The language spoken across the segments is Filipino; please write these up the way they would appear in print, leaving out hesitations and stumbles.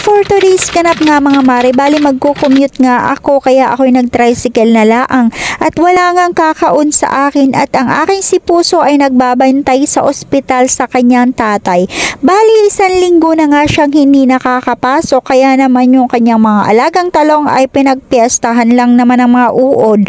for today's ganap nga mga mare, bali magko-commute nga ako kaya ako'y nag-tricycle na laang at wala ngang kakaon sa akin at ang aking si Puso ay nagbabantay sa ospital sa kanyang tatay. Bali 1 linggo na nga siyang hindi nakakapasok kaya naman yung kanyang mga alagang talong ay pinagpiestahan lang naman ng mga uod.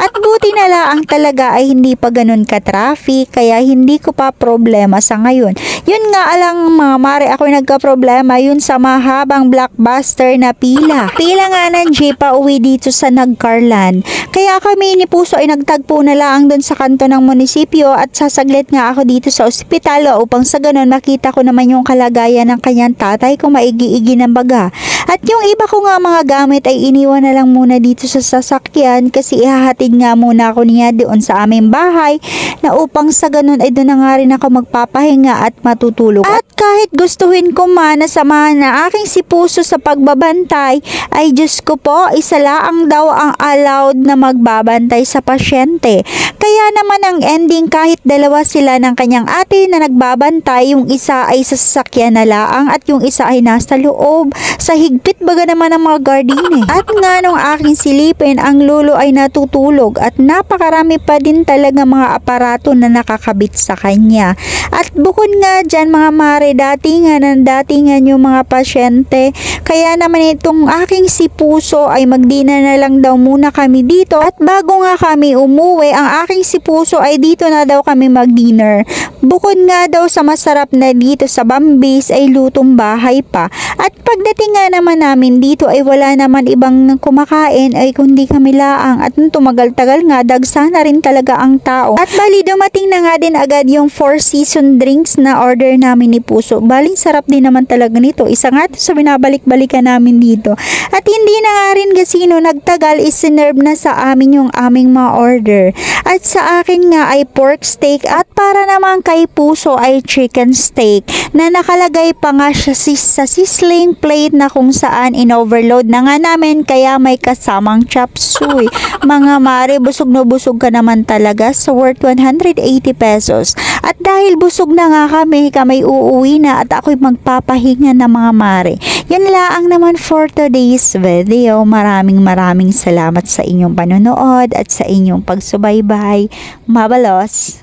At buti na lang talaga ay hindi pa ganun ka-traffic kaya hindi ko pa problema sa ngayon. Yun nga alang mga mare, ako nagka-problema yun sa mahabang blockbuster na pila. Pila nga ng jeep pa uwi dito sa Nagcarlan. Kaya kami ni Puso ay nagtagpo na lang dun sa kanto ng munisipyo at sasaglit nga ako dito sa ospital upang sa ganun makita ko naman yung kalagayan ng kanyang tatay kung maigi-igi ng baga. At yung iba ko nga mga gamit ay iniwan na lang muna dito sa sasakyan kasi ihahatid nga muna ako niya doon sa aming bahay na upang sa ganun ay doon na nga rin ako magpapahinga at matutulog. At kahit gustuhin ko man na samahan na aking si Puso sa pagbabantay ay Diyos ko po, isa lang daw ang allowed na magbabantay sa pasyente. Kaya naman ang ending kahit dalawa sila ng kanyang ate na nagbabantay, yung isa ay sa sasakyan na laang at yung isa ay nasa loob sa higpit baga naman ng mga gardine. At nga nung aking silipin, ang lolo ay natutulog at napakarami pa din talaga mga aparato na nakakabit sa kanya. At bukod nga dyan mga mare, datingan yung mga pasyente. Kaya naman itong aking si Puso ay magdina na lang daw muna kami dito at bago nga kami umuwi, ang aking si Puso ay dito na daw kami mag-dinner. Bukod nga daw sa masarap na dito sa Bambis ay lutong bahay pa. At pagdating nga naman namin dito ay wala naman ibang kumakain ay kundi kami laang at nung tumagal-tagal nga dagsa na rin talaga ang tao. At bali dumating na nga din agad yung 4 season drinks na order namin ni Puso. Baling sarap din naman talaga nito. Isa nga sa binabalik-balikan namin dito. At hindi na nga rin gasino nagtagal isinerve na sa amin yung aming mga order. At sa akin nga ay pork steak at para naman kay Puso ay chicken steak na nakalagay pa nga siya sa sizzling plate na kung saan in-overload na nga namin kaya may kasamang chop suey. Mga mare, busog na busog ka naman talaga sa worth 180 pesos. At dahil busog na nga kami uuwi na at ako'y magpapahinga na mga mare. Yan lang naman for today's video. Maraming salamat sa inyong panonood at sa inyong pagsubaybay. Mabalos!